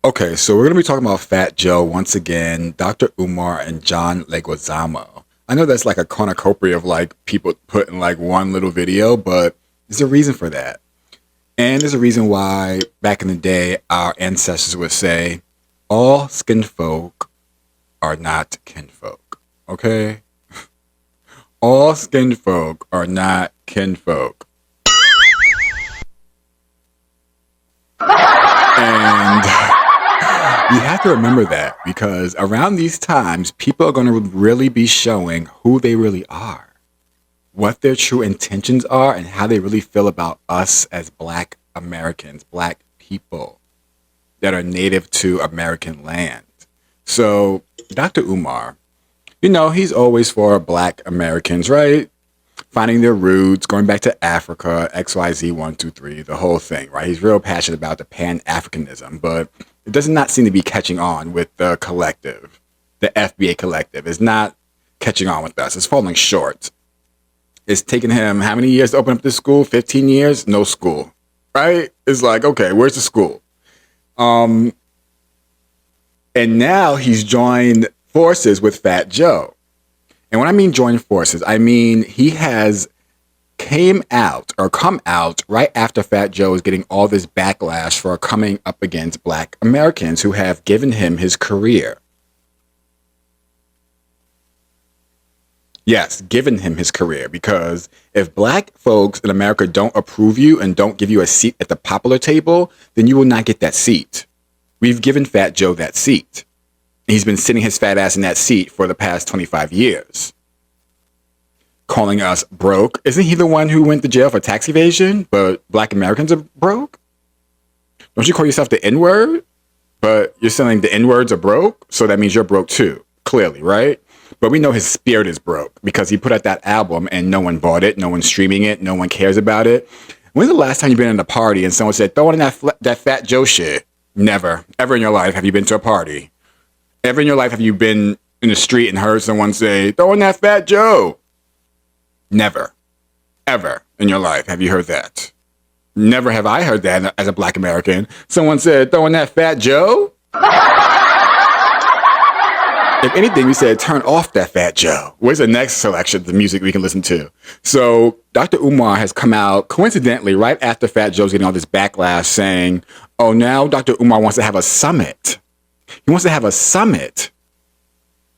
Okay, so we're going to be talking about Fat Joe once again, Dr. Umar and John Leguizamo. I know that's like a cornucopia of like people put in like one little video, but there's a reason for that. And there's a reason why back in the day our ancestors would say, all skin folk are not kinfolk. Okay? All skin folk are not kinfolk. And you have to remember that because around these times, people are going to really be showing who they really are, what their true intentions are, and how they really feel about us as Black Americans, Black people that are native to American land. So, Dr. Umar, he's always for Black Americans, right? Finding their roots, going back to Africa, XYZ 123, the whole thing, right? He's real passionate about the Pan-Africanism, but it does not seem to be catching on with the collective. The FBA collective is not catching on with us. It's falling short. It's taken him how many years to open up this school? 15 years? No school, right? It's like, okay, where's the school? And now he's joined forces with Fat Joe. And when I mean join forces, I mean he has come out right after Fat Joe is getting all this backlash for coming up against Black Americans who have given him his career. Yes, given him his career, because if Black folks in America don't approve you and don't give you a seat at the popular table, then you will not get that seat. We've given Fat Joe that seat. He's been sitting his fat ass in that seat for the past 25 years. Calling us broke. Isn't he the one who went to jail for tax evasion? But Black Americans are broke? Don't you call yourself the N-word? But you're saying the N-words are broke? So that means you're broke too. Clearly, right? But we know his spirit is broke because he put out that album and no one bought it. No one's streaming it. No one cares about it. When's the last time you've been at a party and someone said, throw in that Fat Joe shit? Never. Ever in your life have you been to a party? Ever in your life have you been in the street and heard someone say, throw in that Fat Joe? Never. Ever in your life have you heard that. Never have I heard that as a Black American. Someone said, throw in that Fat Joe? If anything, we said, turn off that Fat Joe. Where's the next selection of the music we can listen to? So Dr. Umar has come out coincidentally right after Fat Joe's getting all this backlash saying, oh, now Dr. Umar wants to have a summit. He wants to have a summit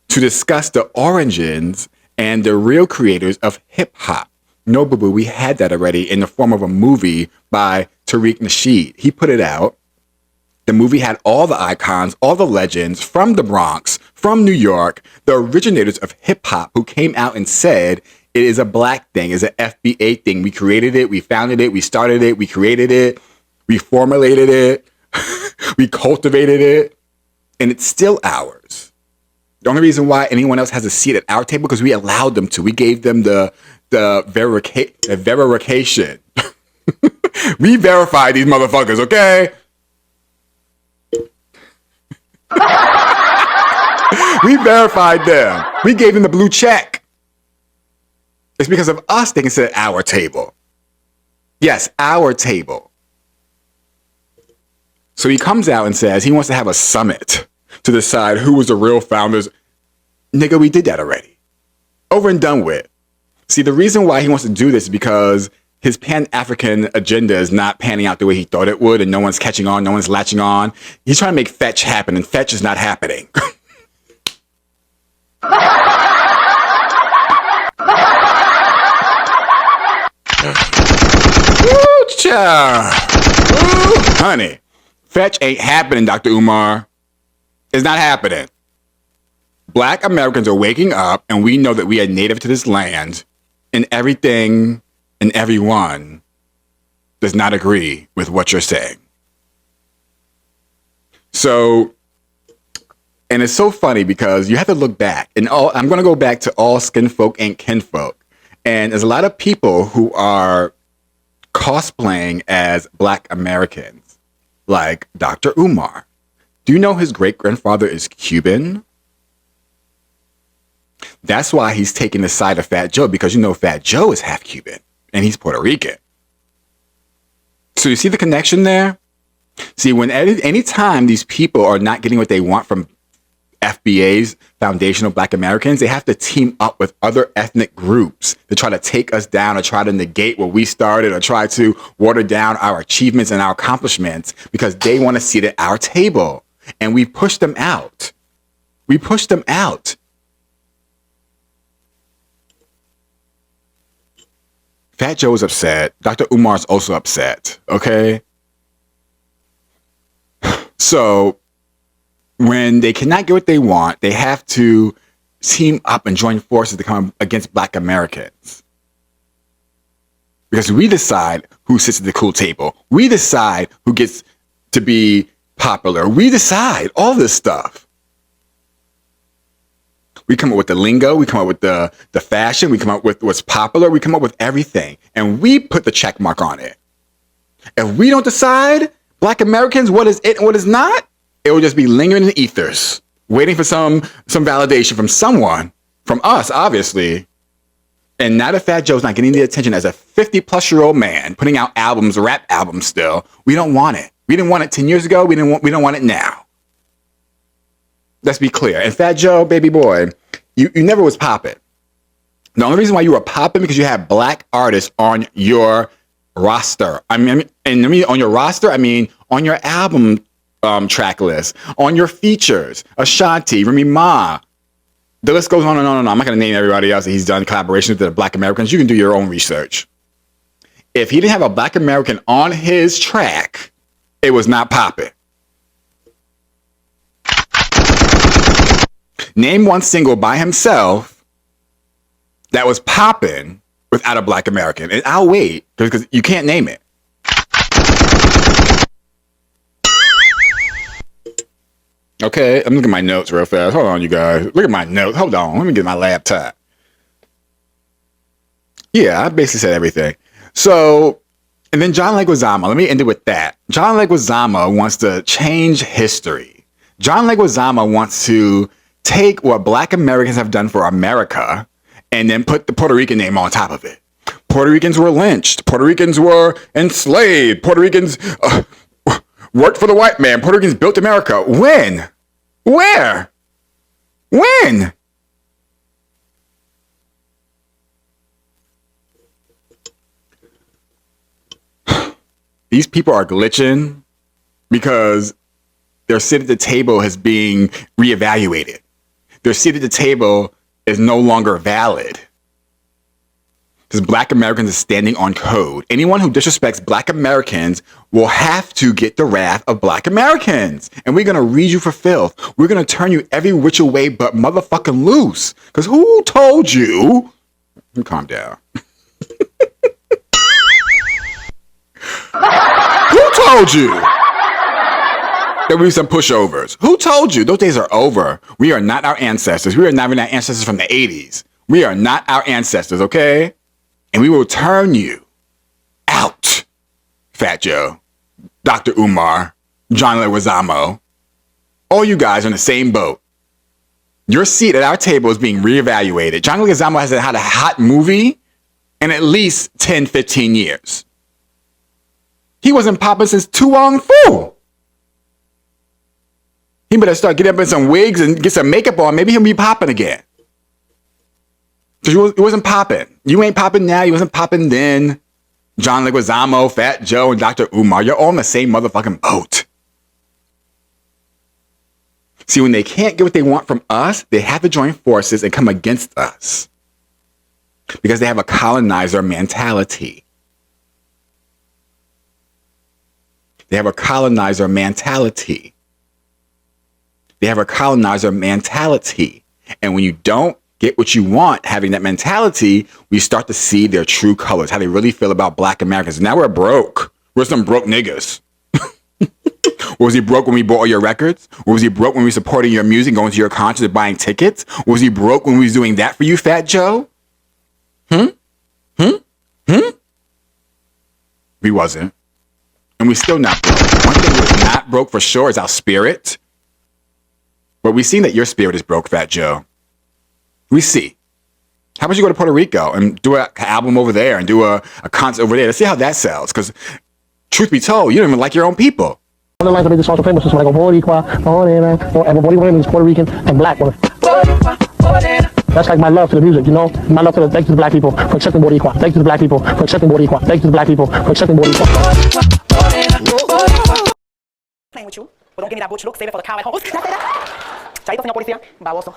to discuss the origins and the real creators of hip hop. No, boo-boo, we had that already in the form of a movie by Tariq Nasheed. He put it out. The movie had all the icons, all the legends from the Bronx, from New York, the originators of hip hop who came out and said it is a Black thing, it's an FBA thing. We created it, we founded it, we started it, we created it, we formulated it, we cultivated it, and it's still ours. The only reason why anyone else has a seat at our table because we allowed them to. We gave them the verification. We verified these motherfuckers, okay? We verified them. We gave them the blue check. It's because of us they can sit at our table. Yes, our table. So he comes out and says he wants to have a summit to decide who was the real founders. Nigga, we did that already. Over and done with. See, the reason why he wants to do this is because his Pan-African agenda is not panning out the way he thought it would, and no one's catching on, no one's latching on. He's trying to make fetch happen, and fetch is not happening. Woo, child. Woo, honey. Fetch ain't happening, Dr. Umar. It's not happening. Black Americans are waking up, and we know that we are native to this land, and everything and everyone does not agree with what you're saying. So, and it's so funny because you have to look back, and I'm going to go back to all skin folk ain't kinfolk. And there's a lot of people who are cosplaying as Black Americans, like Dr. Umar. Do you know his great-grandfather is Cuban? That's why he's taking the side of Fat Joe, because Fat Joe is half Cuban and he's Puerto Rican. So you see the connection there? See, when any time these people are not getting what they want from FBA's foundational Black Americans, they have to team up with other ethnic groups to try to take us down or try to negate what we started or try to water down our achievements and our accomplishments because they want to sit at our table. And we push them out. We push them out. Fat Joe is upset. Dr. Umar is also upset. Okay? So when they cannot get what they want, they have to team up and join forces to come against Black Americans. Because we decide who sits at the cool table. We decide who gets to be popular. We decide all this stuff. We come up with the lingo. We come up with the fashion. We come up with what's popular. We come up with everything. And we put the check mark on it. If we don't decide, Black Americans, what is it and what is not, it will just be lingering in the ethers, waiting for some validation from someone, from us, obviously. And now that Fat Joe's not getting the attention as a 50-plus-year-old man putting out albums, rap albums still, we don't want it. We didn't want it 10 years ago. We don't want it now. Let's be clear. And Fat Joe, baby boy, you never was popping. The only reason why you were popping because you had Black artists on your roster. I mean, on your roster, I mean on your album track list, on your features, Ashanti, Remy Ma. The list goes on and on and on. I'm not going to name everybody else that he's done collaborations with the Black Americans. You can do your own research. If he didn't have a Black American on his track, it was not popping. Name one single by himself that was popping without a Black American. And I'll wait because you can't name it. Okay, I'm looking at my notes real fast. Hold on, you guys. Look at my notes. Hold on. Let me get my laptop. Yeah, I basically said everything. So, and then John Leguizamo. Let me end it with that. John Leguizamo wants to change history. John Leguizamo wants to take what Black Americans have done for America and then put the Puerto Rican name on top of it. Puerto Ricans were lynched. Puerto Ricans were enslaved. Puerto Ricans worked for the white man. Puerto Ricans built America. When? Where? When? These people are glitching because their seat at the table is being reevaluated. Their seat at the table is no longer valid. Because Black Americans are standing on code. Anyone who disrespects Black Americans will have to get the wrath of Black Americans. And we're going to read you for filth. We're going to turn you every which way but motherfucking loose. Because who told you? Calm down. Who told you that we were some pushovers? Who told you? Those days are over. We are not our ancestors. We are not even our ancestors from the 80s. We are not our ancestors, okay? And we will turn you out, Fat Joe, Dr. Umar, John Leguizamo. All you guys are in the same boat. Your seat at our table is being reevaluated. John Leguizamo hasn't had a hot movie in at least 10, 15 years. He wasn't popping since Tu Wong Fu. He better start getting up in some wigs and get some makeup on. Maybe he'll be popping again. Because he wasn't popping. You ain't popping now. You wasn't popping then. John Leguizamo, Fat Joe, and Dr. Umar. You're all in the same motherfucking boat. See, when they can't get what they want from us, they have to join forces and come against us. Because they have a colonizer mentality. They have a colonizer mentality. They have a colonizer mentality. And when you don't get what you want, having that mentality, we start to see their true colors, how they really feel about Black Americans. Now we're broke. We're some broke niggas. Was he broke when we bought all your records? Or was he broke when we supported your music, going to your concerts and buying tickets? Or was he broke when we was doing that for you, Fat Joe? We wasn't. And we still not broke. One thing we're not broke for sure is our spirit. But we've seen that your spirit is broke, Fat Joe. We see. How about you go to Puerto Rico and do an album over there and do a concert over there? Let's see how that sells. Because truth be told, you don't even like your own people. One of the lines that made this song so famous is when I go Boricua, Morena, and Boricua means Puerto Rican and black woman. That's like my love to the music, you know? My love to the, thank you to the black people for accepting Boricua. Thank you to the black people for accepting Boricua. Thank you to the black people for accepting Boricua. Playing with you, but don't give me that butch look. Save it for the cow at home. Chaito, señor policía. Baboso.